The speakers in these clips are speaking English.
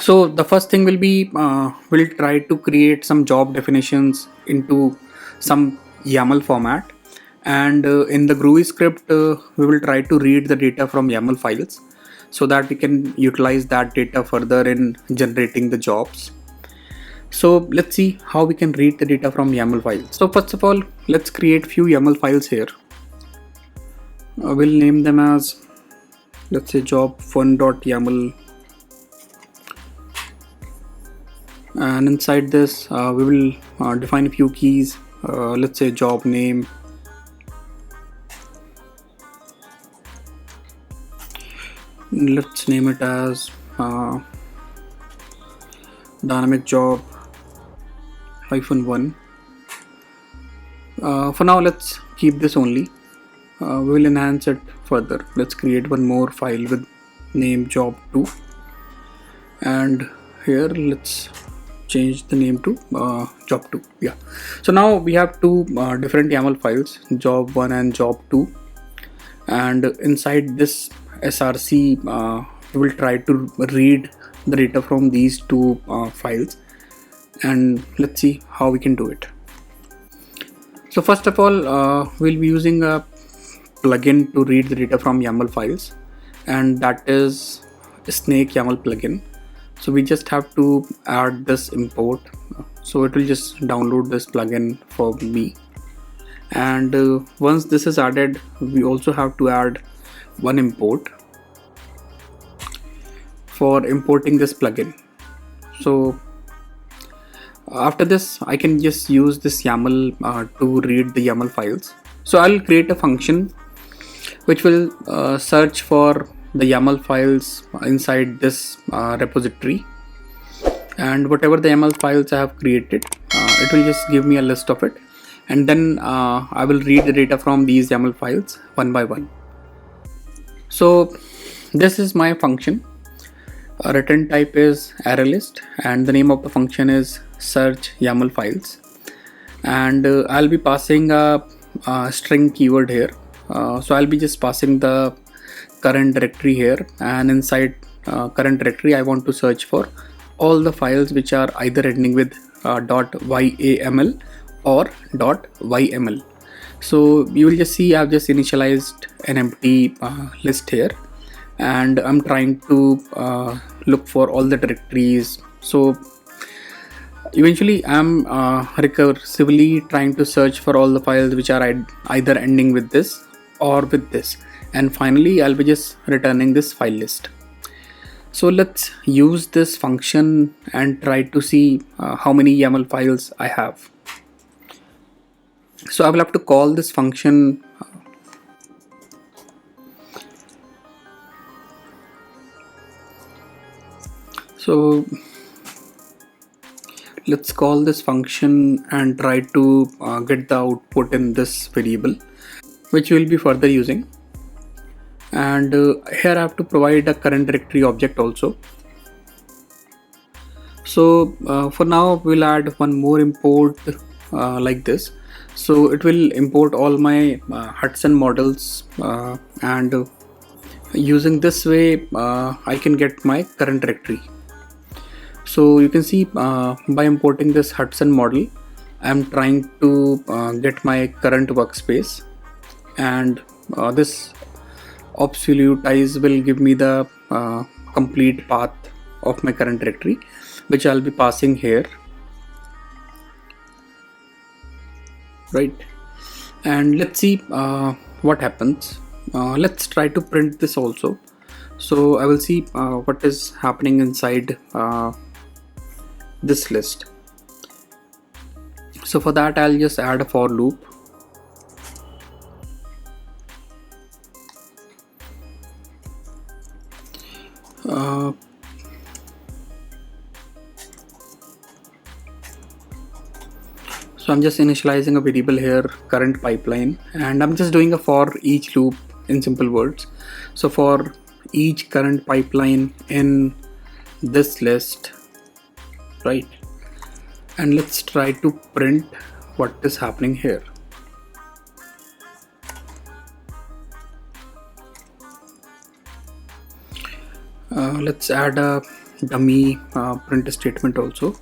So the first thing will be we'll try to create some job definitions into some YAML format, and in the Groovy script we will try to read the data from YAML files so that we can utilize that data further in generating the jobs. So let's see how we can read the data from YAML files. So first of all, let's create few YAML files here. We'll name them as, let's say, job1.yaml, and inside this we will define a few keys. Let's say job name, let's name it as dynamic job -1. For now, let's keep this only. We will enhance it further. Let's create one more file with name job2, and here let's change the name to job2. Yeah, so now we have two different YAML files, job1 and job2, and inside this src we will try to read the data from these two files, and let's see how we can do it. So first of all, we'll be using a plugin to read the data from YAML files, and that is Snake YAML plugin. So we just have to add this import. So it will just download this plugin for me, and once this is added, we also have to add one import for importing this plugin. So after this, I can just use this YAML to read the YAML files. So I'll create a function which will search for the YAML files inside this repository, and whatever the YAML files I have created, it will just give me a list of it, and then I will read the data from these YAML files one by one. So this is my function. Return type is ArrayList, and the name of the function is search YAML files, and I'll be passing a string keyword here. So I'll be just passing the current directory here, and inside current directory I want to search for all the files which are either ending with .yaml or .yml. So you will just see I've just initialized an empty list here, and I'm trying to look for all the directories. So eventually I'm recursively trying to search for all the files which are either ending with this or with this, and finally I'll be just returning this file list. So let's use this function and try to see how many YAML files I have. So I will have to call this function so let's call this function and try to get the output in this variable, which we'll be further using. And here I have to provide a current directory object also. So for now we'll add one more import like this. So it will import all my Hudson models, and using this way I can get my current directory. So you can see by importing this Hudson model, I'm trying to get my current workspace, and this absolutize will give me the complete path of my current directory, which I'll be passing here, right? And let's see what happens. Let's try to print this also. So I will see what is happening inside this list. So for that I'll just add a for loop. So I'm just initializing a variable here, current pipeline, and I'm just doing a for each loop in simple words. So for each current pipeline in this list, right? And let's try to print what is happening here. Let's add a dummy print statement also.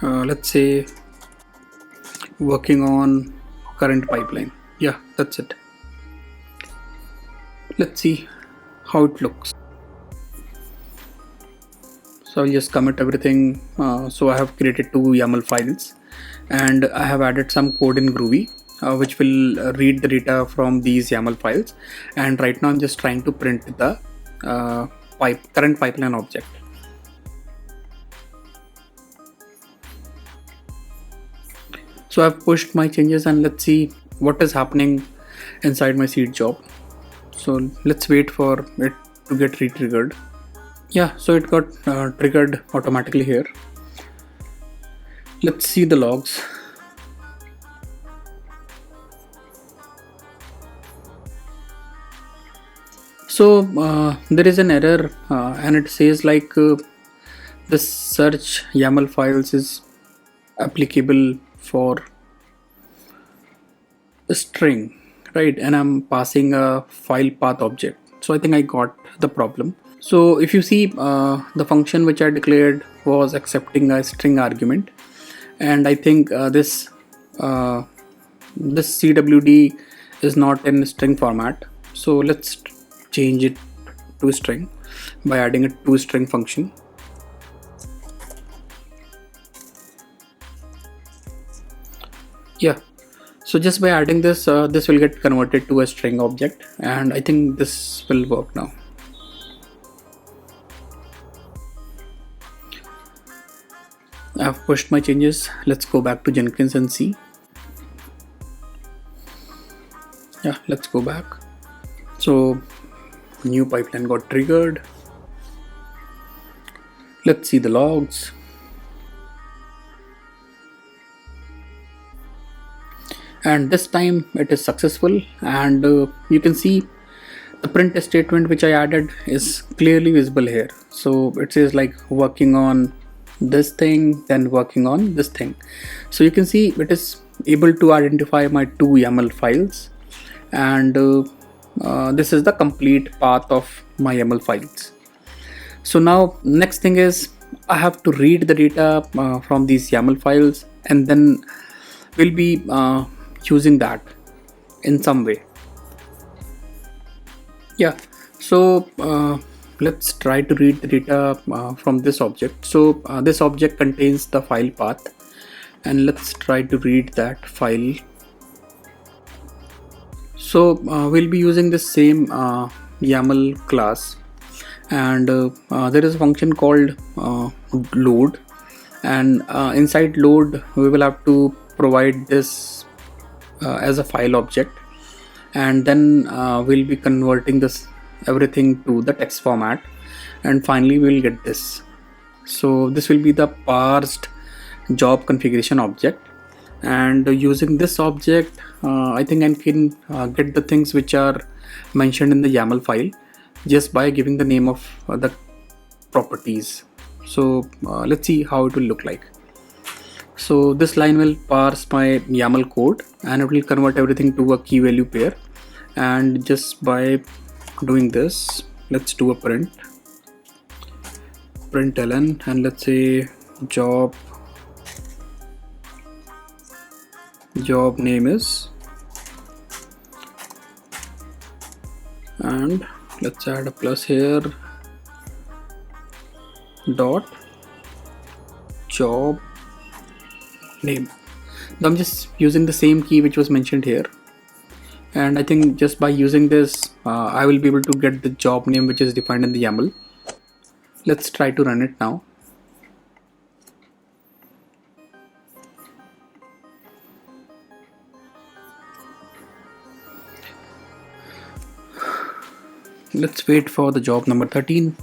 Let's say working on current pipeline. Yeah, that's it. Let's see how it looks. So I'll just commit everything. So I have created 2 YAML files, and I have added some code in Groovy, which will read the data from these YAML files. And right now I'm just trying to print the current pipeline object. So I've pushed my changes, and let's see what is happening inside my seed job. So let's wait for it to get re-triggered. Yeah, so it got triggered automatically here. Let's see the logs. So there is an error, and it says like this search YAML files is applicable for a string, right? And I'm passing a file path object. So I think I got the problem. So if you see, the function which I declared was accepting a string argument, and I think this CWD is not in string format. So let's change it to string by adding a toString function. Yeah, so just by adding this, this will get converted to a string object, and I think this will work now. I've pushed my changes. Let's go back to Jenkins and see. Yeah, let's go back. So new pipeline got triggered. Let's see the logs. And this time it is successful, and you can see the print statement which I added is clearly visible here. So it says like working on this thing, then working on this thing. So you can see it is able to identify my 2 YAML files, and this is the complete path of my YAML files. So now next thing is I have to read the data from these YAML files, and then we'll be using that in some way. Yeah, so let's try to read the data from this object. So this object contains the file path, and let's try to read that file. So we'll be using the same YAML class, and there is a function called load, and inside load we will have to provide this as a file object, and then we'll be converting this everything to the text format, and finally we'll get this. So this will be the parsed job configuration object, and using this object I think I can get the things which are mentioned in the YAML file just by giving the name of the properties. So let's see how it will look like. So this line will parse my YAML code, and it will convert everything to a key value pair. And just by doing this, let's do a println, and let's say job name is, and let's add a plus here, dot job name. Now I'm just using the same key which was mentioned here, and I think just by using this I will be able to get the job name which is defined in the YAML. Let's try to run it now. Let's wait for the job number 13.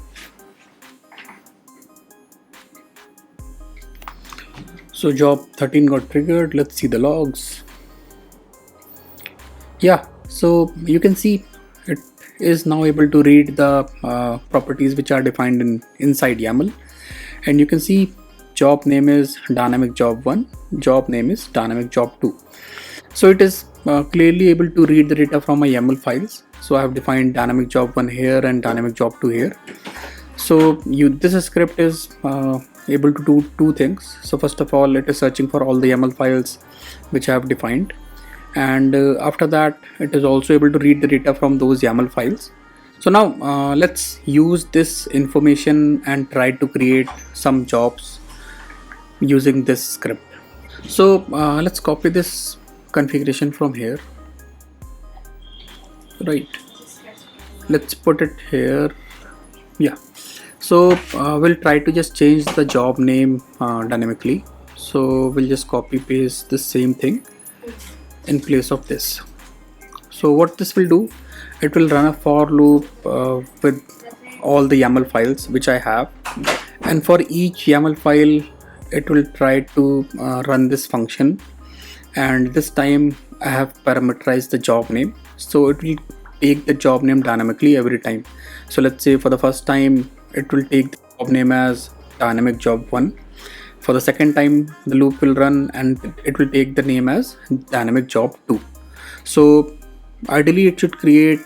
So job 13 got triggered. Let's see the logs. Yeah, so you can see it is now able to read the properties which are defined inside YAML, and you can see job name is dynamic job 1, job name is dynamic job 2. So it is clearly able to read the data from my YAML files. So I have defined dynamic job 1 here and dynamic job 2 here. So this script is able to do two things. So first of all, it is searching for all the YAML files which I have defined, and after that it is also able to read the data from those YAML files. So now let's use this information and try to create some jobs using this script. So let's copy this configuration from here, right? Let's put it here. Yeah, so we'll try to just change the job name dynamically. So we'll just copy paste the same thing in place of this. So what this will do, it will run a for loop with all the YAML files which I have, and for each YAML file it will try to run this function, and this time I have parameterized the job name, so it will take the job name dynamically every time. So let's say for the first time it will take the job name as dynamic job 1. For the second time the loop will run and it will take the name as dynamic job 2. So ideally it should create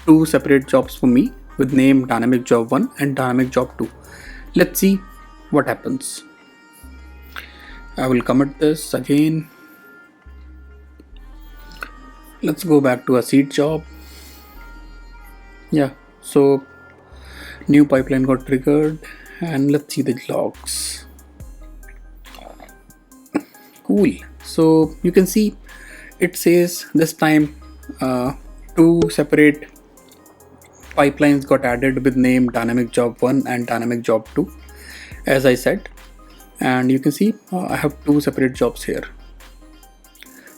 two separate jobs for me with name dynamic job 1 and dynamic job 2. Let's see what happens. I will commit this again. Let's go back to a seed job. Yeah, so new pipeline got triggered, and let's see the logs. Cool. So you can see it says this time two separate pipelines got added with name dynamic job 1 and dynamic job 2, as I said, and you can see I have two separate jobs here.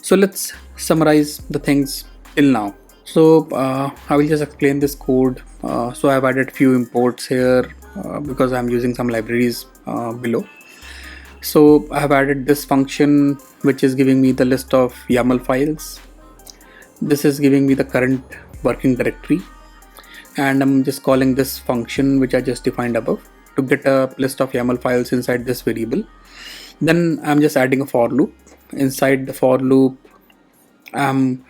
So let's summarize the things till now. So I will just explain this code. So I've added few imports here because I'm using some libraries below. So I have added this function which is giving me the list of YAML files. This is giving me the current working directory, and I'm just calling this function which I just defined above to get a list of YAML files inside this variable. Then I'm just adding a for loop. Inside the for loop I'm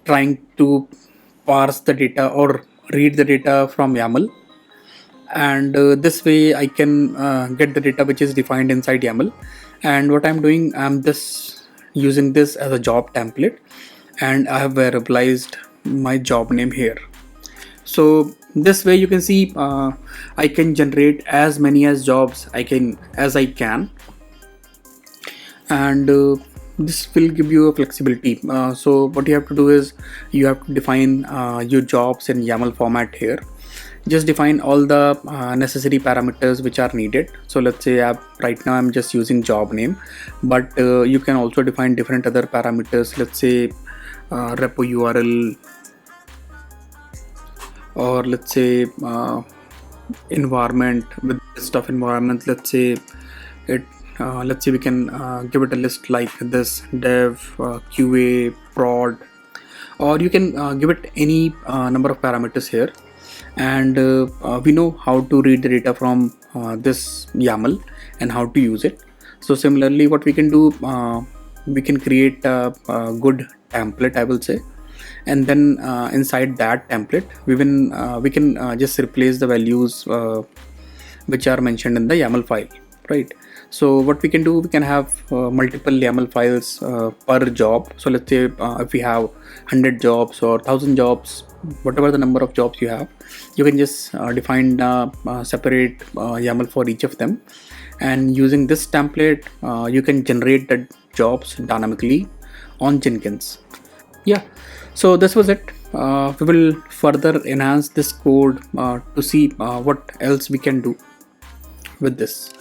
trying to parse the data or read the data from YAML, and this way I can get the data which is defined inside YAML. And what I'm doing, I'm just using this as a job template, and I have variabilized my job name here. So this way you can see I can generate as many as jobs as I can, and this will give you a flexibility. So what you have to do is you have to define your jobs in YAML format here. Just define all the necessary parameters which are needed. So let's say right now I'm just using job name, but you can also define different other parameters. Let's say repo URL, or let's say environment with list of environment. Let's say we can give it a list like this: dev, QA, prod, or you can give it any number of parameters here. And we know how to read the data from this YAML and how to use it. So similarly, what we can do, we can create a good template, I will say, and then inside that template we can just replace the values which are mentioned in the YAML file, right? So what we can do, we can have multiple YAML files per job. So let's say if we have 100 jobs or 1000 jobs, whatever the number of jobs you have, you can just define separate YAML for each of them, and using this template you can generate the jobs dynamically on Jenkins. Yeah, so this was it. We will further enhance this code to see what else we can do with this.